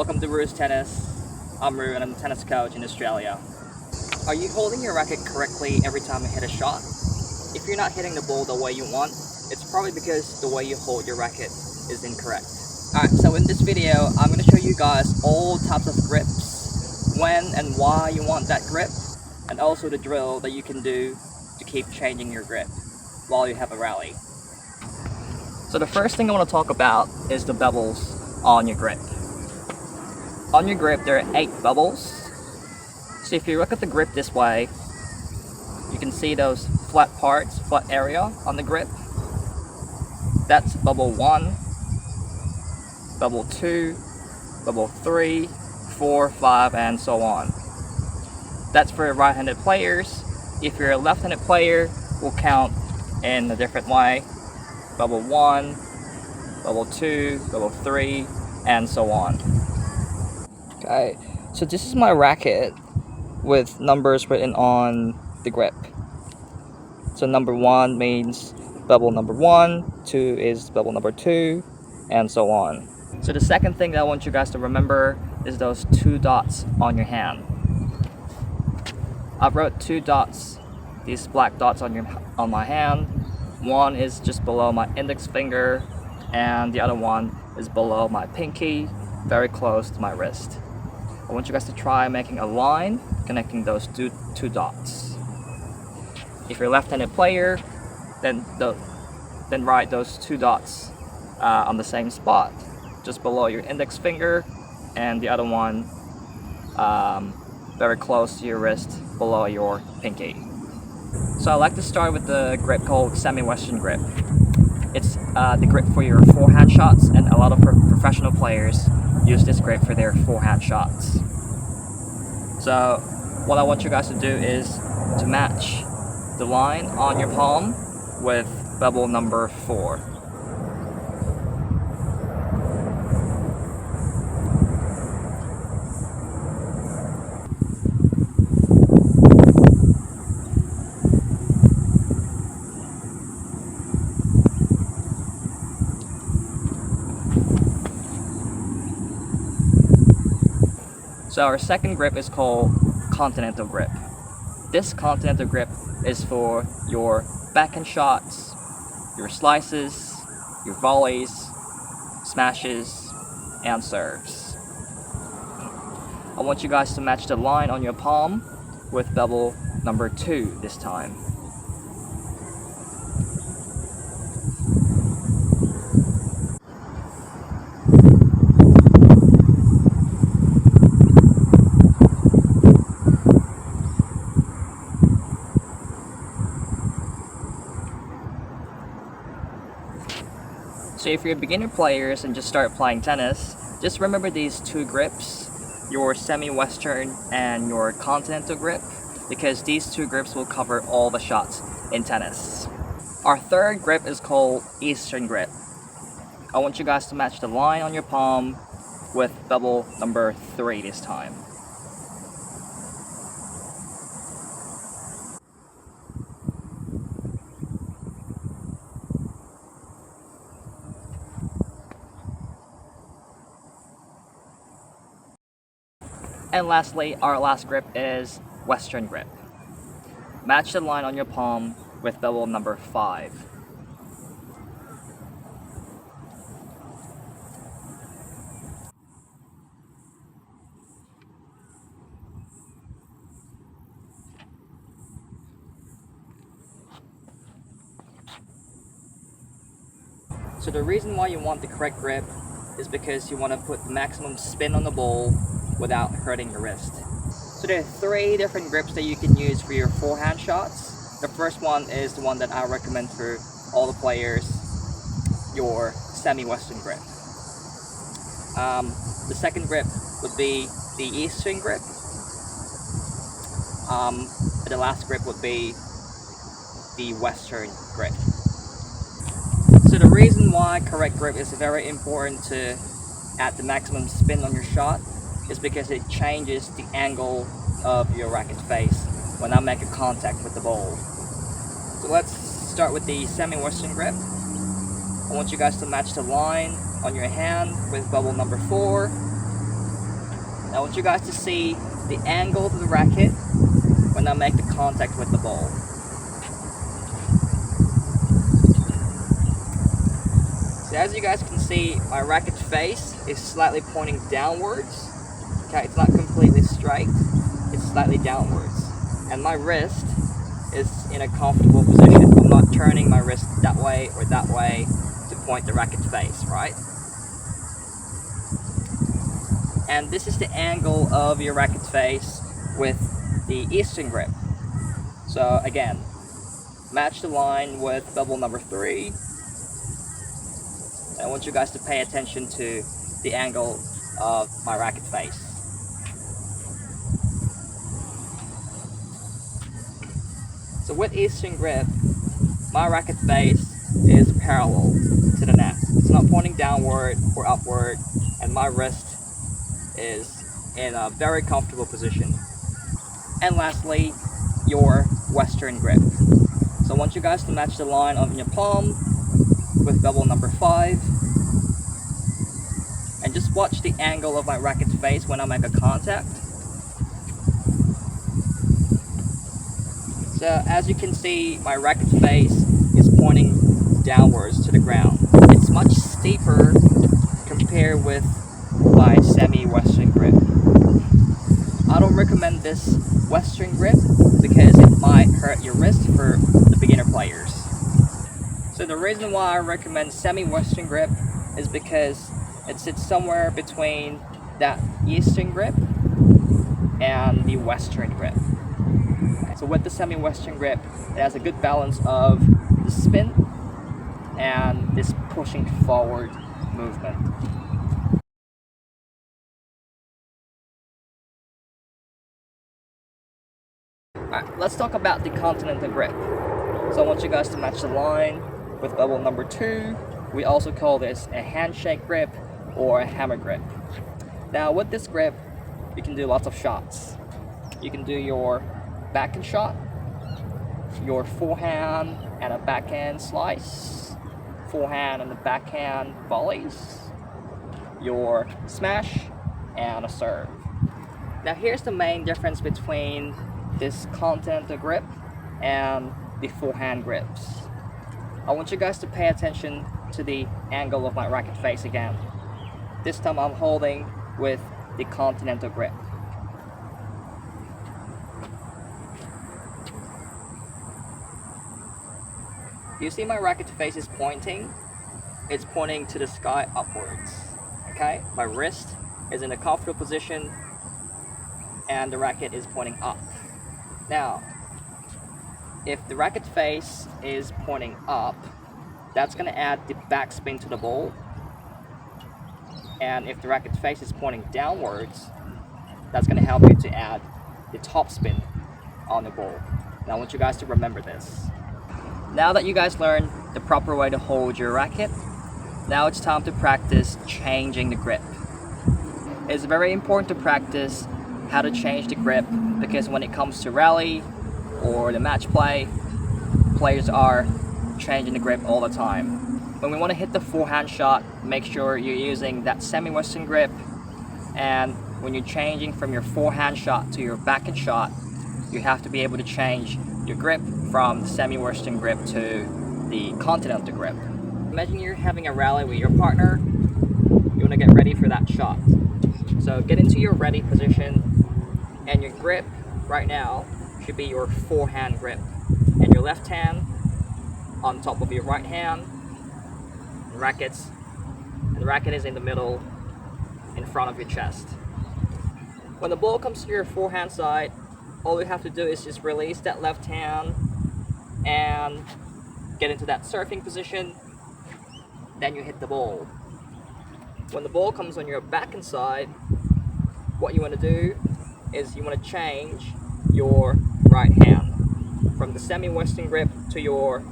Welcome to Ru's Tennis. I'm Ru and I'm a tennis coach in Australia. Are you holding your racket correctly every time you hit a shot? If you're not hitting the ball the way you want, it's probably because the way you hold your racket is incorrect. Alright, so in this video, I'm going to show you guys all types of grips, when and why you want that grip, and also the drill that you can do to keep changing your grip while you have a rally. So the first thing I want to talk about is the bevels on your grip. On your grip, there are 8 bubbles. So if you look at the grip this way, you can see those flat parts, flat area on the grip. That's bubble 1, bubble 2, bubble 3, 4, 5, and so on. That's for right-handed players. If you're a left-handed player, we'll count in a different way. Bubble 1, bubble 2, bubble 3, and so on. Okay, so this is my racket with numbers written on the grip. So number 1 means bubble number 1, 2 is bubble number 2, and so on. So the second thing that I want you guys to remember is those 2 dots on your hand. I've wrote 2 dots, these black dots on my hand. One is just below my index finger, and the other one is below my pinky, very close to my wrist. I want you guys to try making a line connecting those two dots. If you're a left-handed player, then write those 2 dots on the same spot, just below your index finger, and the other one very close to your wrist, below your pinky. So I like to start with the grip called semi-western grip. It's the grip for your forehand shots, and a lot of professional players use this grip for their forehand shots. So what I want you guys to do is to match the line on your palm with bubble number 4. So our second grip is called continental grip. This continental grip is for your backhand shots, your slices, your volleys, smashes, and serves. I want you guys to match the line on your palm with bubble number 2 this time. So if you're beginner players and just start playing tennis, just remember these 2 grips, your semi-western and your continental grip, because these 2 grips will cover all the shots in tennis. Our third grip is called eastern grip. I want you guys to match the line on your palm with bubble number 3 this time. And lastly, our last grip is western grip. Match the line on your palm with bubble number 5. So the reason why you want the correct grip is because you want to put the maximum spin on the ball without hurting your wrist. So there are 3 different grips that you can use for your forehand shots. The first one is the one that I recommend for all the players, your semi-western grip. The second grip would be the eastern grip. And the last grip would be the western grip. So the reason why correct grip is very important to add the maximum spin on your shot is because it changes the angle of your racket face when I make a contact with the ball. So let's start with the semi-western grip. I want you guys to match the line on your hand with bubble number 4. Now I want you guys to see the angle of the racket when I make the contact with the ball. So as you guys can see, my racket face is slightly pointing downwards. Okay, it's not completely straight, it's slightly downwards. And my wrist is in a comfortable position. I'm not turning my wrist that way or that way to point the racket face, right? And this is the angle of your racket face with the Eastern grip. So again, match the line with bevel number 3. And I want you guys to pay attention to the angle of my racket face. So with Eastern grip, my racket face is parallel to the net. It's not pointing downward or upward, and my wrist is in a very comfortable position. And lastly, your Western grip. So I want you guys to match the line on your palm with bevel number 5. And just watch the angle of my racket face when I make a contact. So as you can see, my racket face is pointing downwards to the ground. It's much steeper compared with my semi-Western grip. I don't recommend this Western grip because it might hurt your wrist for the beginner players. So the reason why I recommend semi-Western grip is because it sits somewhere between that Eastern grip and the Western grip. So with the semi-Western grip, it has a good balance of the spin and this pushing forward movement. Alright, let's talk about the continental grip. So I want you guys to match the line with bevel number 2. We also call this a handshake grip or a hammer grip. Now with this grip, you can do lots of shots. You can do your backhand shot, your forehand and a backhand slice, forehand and a backhand volleys, your smash, and a serve. Now here's the main difference between this continental grip and the forehand grips. I want you guys to pay attention to the angle of my racket face again. This time I'm holding with the continental grip. You see my racket face is pointing? It's pointing to the sky upwards. Okay? My wrist is in a comfortable position and the racket is pointing up. Now, if the racket face is pointing up, that's going to add the backspin to the ball. And if the racket face is pointing downwards, that's going to help you to add the top spin on the ball. Now I want you guys to remember this. Now that you guys learned the proper way to hold your racket, now it's time to practice changing the grip. It's very important to practice how to change the grip because when it comes to rally or the match play, players are changing the grip all the time. When we want to hit the forehand shot, make sure you're using that semi-Western grip, and when you're changing from your forehand shot to your backhand shot, you have to be able to change your grip from the semi-Western grip to the continental grip. Imagine you're having a rally with your partner, you want to get ready for that shot. So get into your ready position, and your grip right now should be your forehand grip, and your left hand on top of your right hand, and the racket is in the middle in front of your chest. When the ball comes to your forehand side, all you have to do is just release that left hand and get into that surfing position, then you hit the ball. When the ball comes on your backhand side, what you want to do is you want to change your right hand from the semi-Western grip to your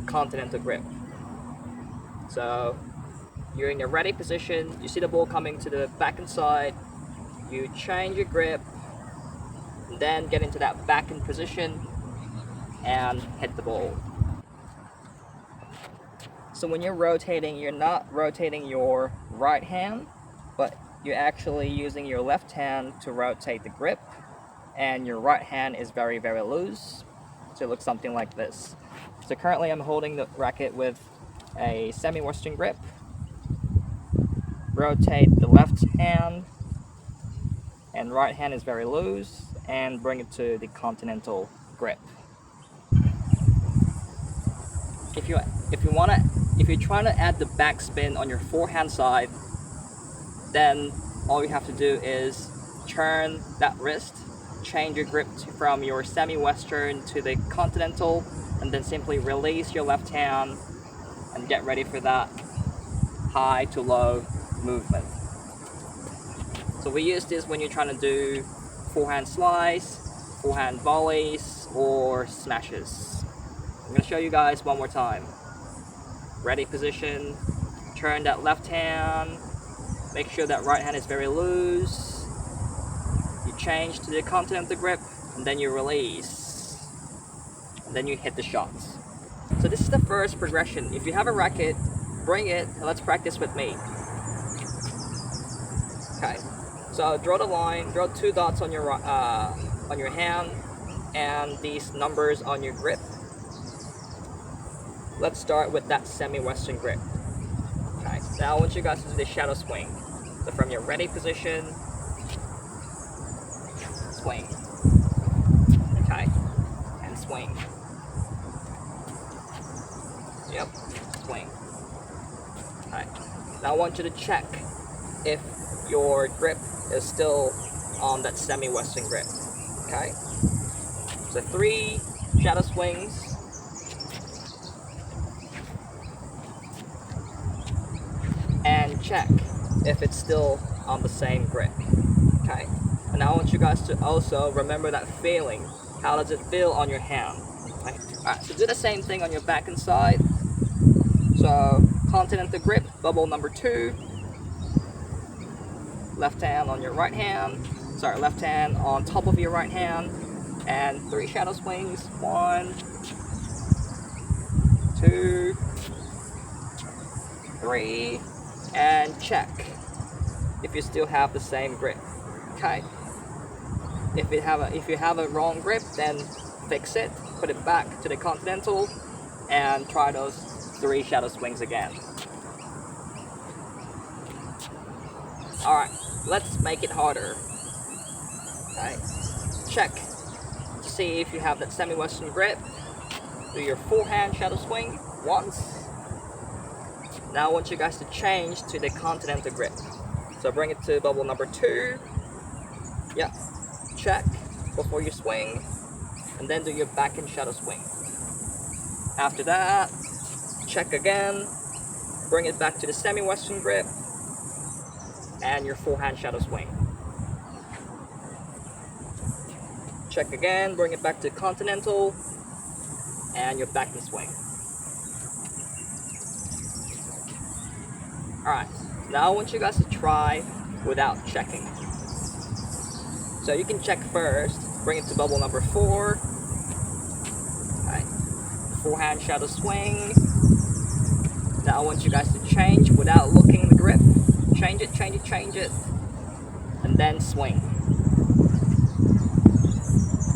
continental grip. So you're in your ready position, you see the ball coming to the backhand side, you change your grip, then get into that backhand position and hit the ball. So when you're rotating, you're not rotating your right hand, but you're actually using your left hand to rotate the grip, and your right hand is very, very loose. So it looks something like this. So currently I'm holding the racket with a semi-western grip. Rotate the left hand, and right hand is very loose, and bring it to the continental grip. If you're trying to add the backspin on your forehand side, then all you have to do is turn that wrist, change your grip from your semi-western to the continental, and then simply release your left hand and get ready for that high to low movement. So we use this when you're trying to do forehand slice, forehand volleys, or smashes. I'm going to show you guys one more time. Ready position, turn that left hand, make sure that right hand is very loose. You change to the continental grip, and then you release. And then you hit the shots. So this is the first progression. If you have a racket, bring it and let's practice with me. Okay, so draw the line, draw 2 dots on your hand and these numbers on your grip. Let's start with that semi-western grip. Okay, now I want you guys to do the shadow swing. So from your ready position, swing. Okay, and swing. Yep, swing. Okay, now I want you to check if your grip is still on that semi-western grip. Okay, so 3 shadow swings. And check if it's still on the same grip. Okay, and now I want you guys to also remember that feeling. How does it feel on your hand? Okay. Alright, so do the same thing on your back and side. So continental grip, bubble number 2. Left hand on your right hand. Sorry, left hand on top of your right hand. And 3 shadow swings. 1, 2, 3. And check if you still have the same grip. Okay. If you have a wrong grip, then fix it, put it back to the continental, and try those 3 shadow swings again. Alright, let's make it harder. Okay. Check to see if you have that semi-western grip. Do your forehand shadow swing once. Now I want you guys to change to the continental grip. So bring it to bubble number 2. Yeah, check before you swing, and then do your backhand shadow swing. After that, check again, bring it back to the semi-western grip, and your forehand shadow swing. Check again, bring it back to continental, and your backhand swing. Alright, now I want you guys to try without checking. So you can check first, bring it to bubble number 4. Alright, forehand shadow swing. Now I want you guys to change without looking at the grip. Change it, change it, change it, and then swing.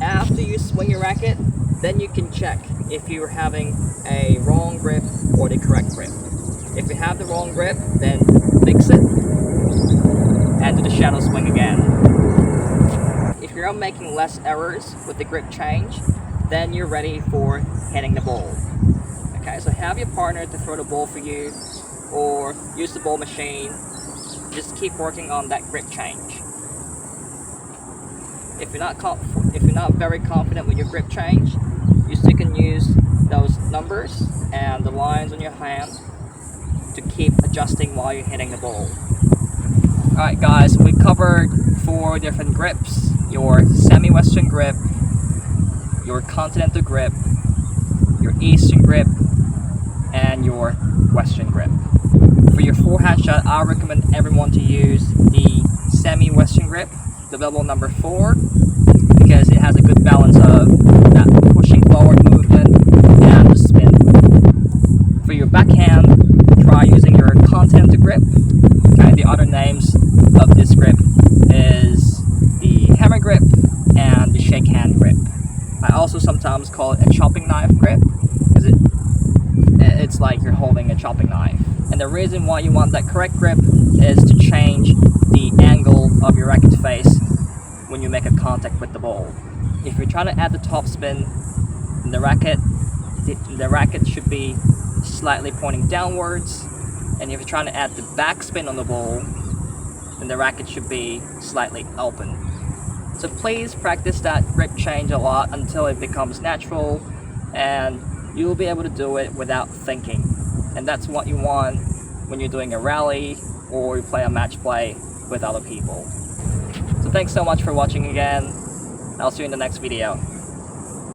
After you swing your racket, then you can check if you're having a wrong grip or the correct grip. If you have the wrong grip, then fix it and do the shadow swing again. If you're making less errors with the grip change, then you're ready for hitting the ball. Okay, so have your partner to throw the ball for you, or use the ball machine. Just keep working on that grip change. If you're not very confident with your grip change, you still can use those numbers and the lines on your hand to keep adjusting while you're hitting the ball. Alright guys, we covered 4 different grips. Your semi-western grip, your continental grip, your eastern grip, and your western grip. For your forehand shot, I recommend everyone to use the semi-western grip, the bubble number 4, because it has a good balance of that pushing forward movement and the spin. For your backhand, try using your continental grip. Okay, the other names of this grip is the hammer grip and the shake hand grip. I also sometimes call it a chopping knife grip because it's like you're holding a chopping knife. And the reason why you want that correct grip is to change the angle of your racket face when you make a contact with the ball. If you're trying to add the top spin in the racket should be slightly pointing downwards, and if you're trying to add the back spin on the ball, then the racket should be slightly open. So please practice that grip change a lot until it becomes natural, and you'll be able to do it without thinking. And that's what you want when you're doing a rally or you play a match play with other people. So thanks so much for watching again. I'll see you in the next video.